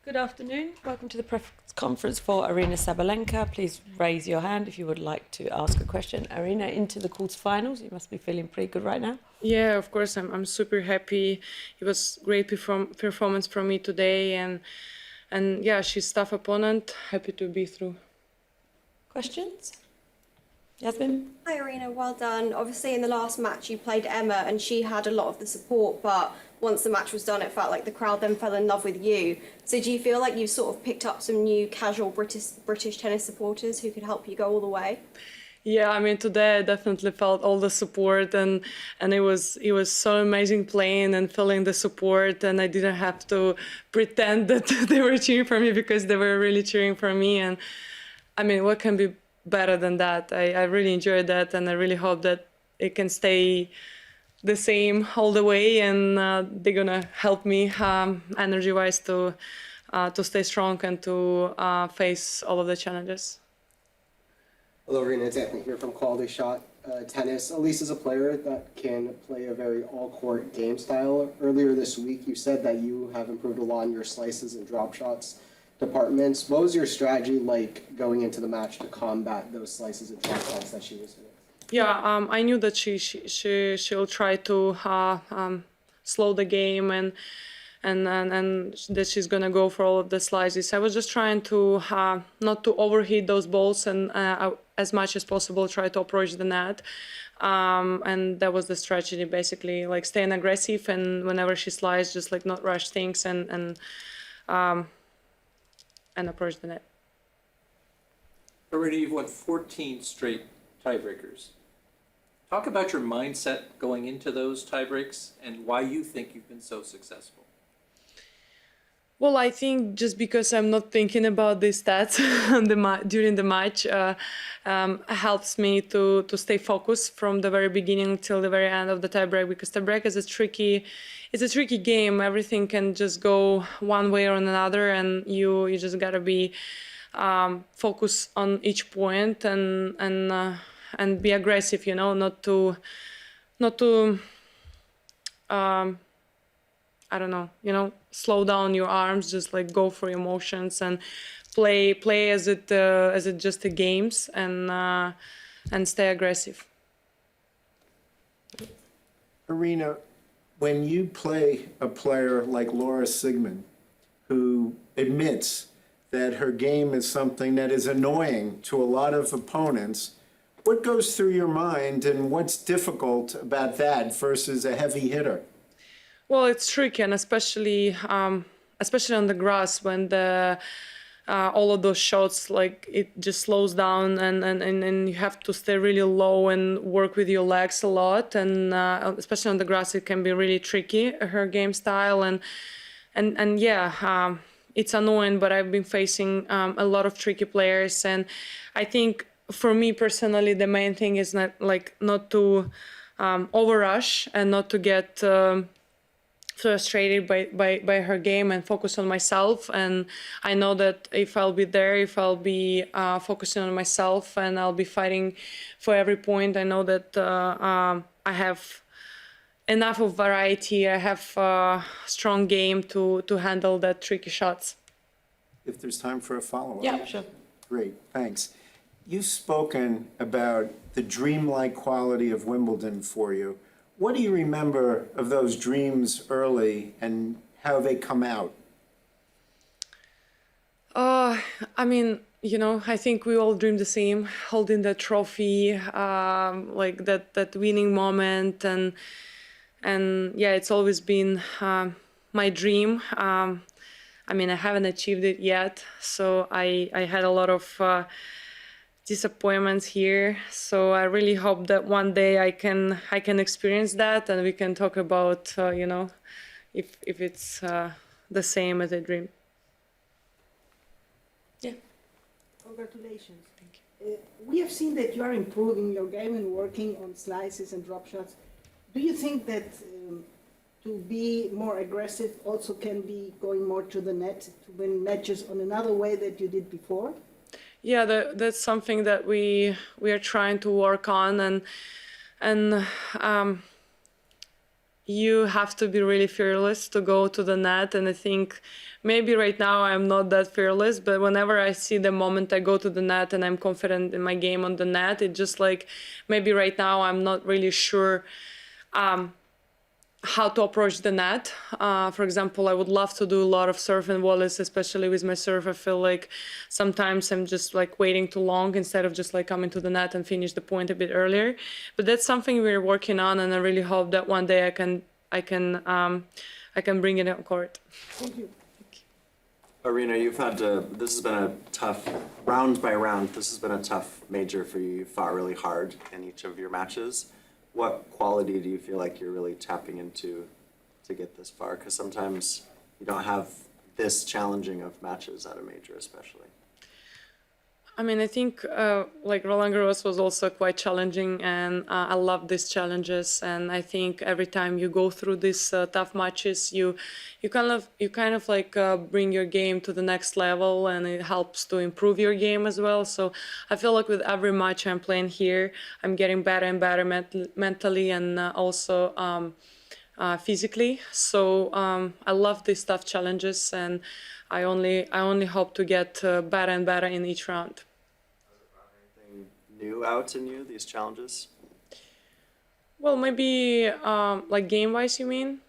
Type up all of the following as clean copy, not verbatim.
Good afternoon. Welcome to the press conference for Aryna Sabalenka. Please raise your hand if you would like to ask a question. Aryna, into the quarterfinals. You must be feeling pretty good right now. Yeah, of course, I'm super happy. It was great performance from me today, and yeah, she's tough opponent. Happy to be through. Questions? Yasmin? Hi Aryna, well done. Obviously in the last match you played Emma and she had a lot of the support, but once the match was done it felt like the crowd then fell in love with you. So do you feel like you've sort of picked up some new casual British tennis supporters who could help you go all the way? Yeah, I mean today I definitely felt all the support and it was so amazing playing and feeling the support, and I didn't have to pretend that they were cheering for me because they were really cheering for me. And I mean, what can be better than that? I really enjoyed that, and I really hope that it can stay the same all the way, and they're gonna help me energy-wise to stay strong and to face all of the challenges. Hello, Aryna. It's Anthony here from Quality Shot Tennis. Elise is a player that can play a very all-court game style. Earlier this week, you said that you have improved a lot in your slices and drop shots departments. What was your strategy like going into the match to combat those slices and drop shots that she was hitting? Yeah, I knew that she'll try to slow the game and that she's gonna go for all of the slices. I was just trying to not to overhit those balls and as much as possible try to approach the net. And that was the strategy basically, like staying aggressive, and whenever she slices, just like not rush things and approach the net. Aryna, you've won 14 straight tiebreakers. Talk about your mindset going into those tiebreaks and why you think you've been so successful. Well, I think just because I'm not thinking about the stats during the match helps me to stay focused from the very beginning till the very end of the tiebreak, because tiebreak is it's a tricky game. Everything can just go one way or another, and you just gotta be focused on each point and be aggressive. You know, not to I don't know, slow down your arms, just like go for emotions and play as it just a games, and stay aggressive. Aryna, when you play a player like Laura Sigmund, who admits that her game is something that is annoying to a lot of opponents, what goes through your mind and what's difficult about that versus a heavy hitter? Well, it's tricky, and especially on the grass when the all of those shots, like it just slows down, and you have to stay really low and work with your legs a lot, and especially on the grass it can be really tricky, her game style, and yeah, it's annoying, but I've been facing a lot of tricky players, and I think for me personally the main thing is not to overrush and not to get frustrated by her game, and focus on myself. And I know that if I'll be focusing on myself and I'll be fighting for every point, I know that I have enough of variety. I have a strong game to handle that tricky shots. If there's time for a follow-up. Yeah, sure. Great, thanks. You've spoken about the dreamlike quality of Wimbledon for you. What do you remember of those dreams early and how they come out? I mean, I think we all dream the same, holding that trophy, like that winning moment, and yeah, it's always been my dream. I mean, I haven't achieved it yet, so I had a lot of disappointments here. So I really hope that one day I can experience that, and we can talk about if it's the same as a dream. Yeah. Congratulations. Thank you. We have seen that you are improving your game and working on slices and drop shots. Do you think that to be more aggressive also can be going more to the net to win matches on another way that you did before? Yeah, that's something that we are trying to work on, and you have to be really fearless to go to the net. And I think maybe right now I'm not that fearless, but whenever I see the moment I go to the net and I'm confident in my game on the net, it just like maybe right now I'm not really sure how to approach the net. For example, I would love to do a lot of serve and volleys, especially with my serve. I feel like sometimes I'm just like waiting too long instead of just like coming to the net and finish the point a bit earlier. But that's something we're working on, and I really hope that one day I can bring it on court. Thank you. Aryna, you've had to, this has been a tough, round by round, this has been a tough major for you. You fought really hard in each of your matches. What quality do you feel like you're really tapping into to get this far? Because sometimes you don't have this challenging of matches at a major, especially. I mean, I think like Roland Garros was also quite challenging, and I love these challenges. And I think every time you go through these tough matches, you kind of like bring your game to the next level, and it helps to improve your game as well. So I feel like with every match I'm playing here, I'm getting better and better mentally and also physically. So I love these tough challenges, and I only hope to get better and better in each round. Anything new out in you, these challenges? Well, maybe like game-wise, you mean?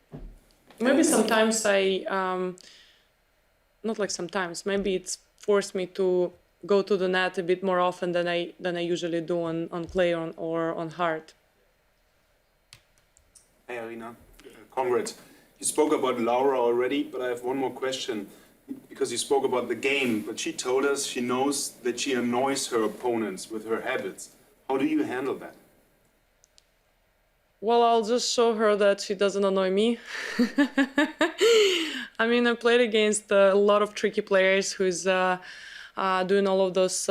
Maybe sometimes not like sometimes. Maybe it's forced me to go to the net a bit more often than I usually do on clay or on hard. Hey, Aryna. Congrats. You spoke about Laura already, but I have one more question. Because you spoke about the game, but she told us she knows that she annoys her opponents with her habits. How do you handle that? Well, I'll just show her that she doesn't annoy me. I mean, I played against a lot of tricky players who's doing all of those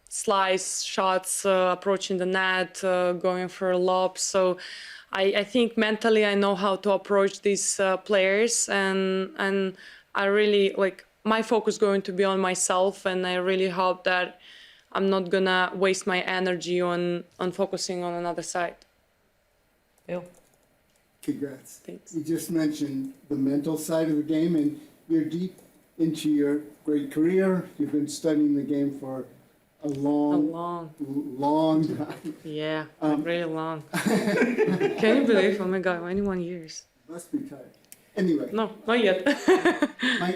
slice shots, approaching the net, going for lobs. So I think mentally I know how to approach these players, and I really like my focus going to be on myself, and I really hope that I'm not gonna waste my energy on focusing on another side. Bill? Congrats. Thanks. You just mentioned the mental side of the game, and you're deep into your great career. You've been studying the game for a long time. Yeah, really long. Can you believe? Oh my God, 21 years. Must be tired. Anyway, No, not yet.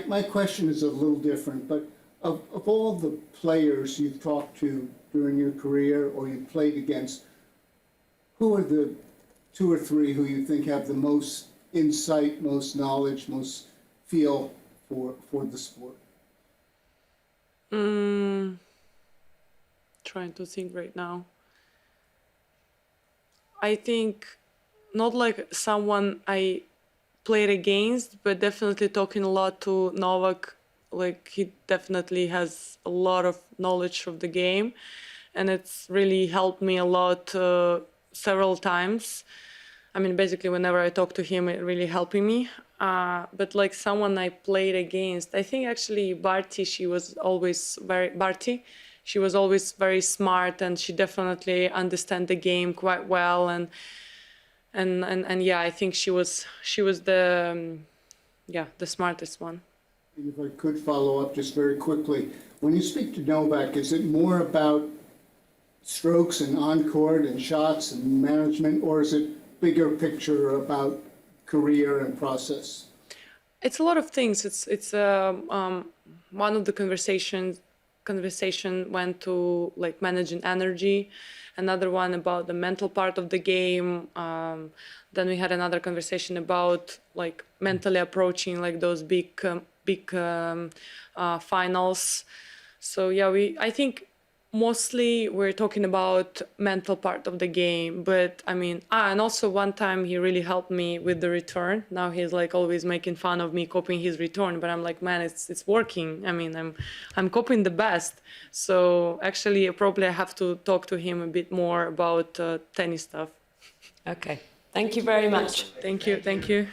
my question is a little different, but of all the players you've talked to during your career or you've played against, who are the 2 or 3 who you think have the most insight, most knowledge, most feel for the sport? Trying to think right now. I think not like someone I played against, but definitely talking a lot to Novak. Like he definitely has a lot of knowledge of the game, and it's really helped me a lot several times. I mean, basically whenever I talk to him, it really helping me. But like someone I played against, I think actually Barty, she was always very smart, and she definitely understand the game quite well, and yeah, I think she was the the smartest one. And if I could follow up just very quickly, when you speak to Novak, is it more about strokes and on-court and shots and management, or is it bigger picture about career and process? It's a lot of things. It's one of the conversation went to like managing energy, another one about the mental part of the game. Then we had another conversation about like mentally approaching like those big finals. So yeah, I think mostly we're talking about mental part of the game, but I mean, and also one time he really helped me with the return. Now he's like always making fun of me copying his return, but I'm like, man, it's working. I mean, I'm copying the best. So actually, probably I have to talk to him a bit more about tennis stuff. Okay. Thank you very much. Thank you.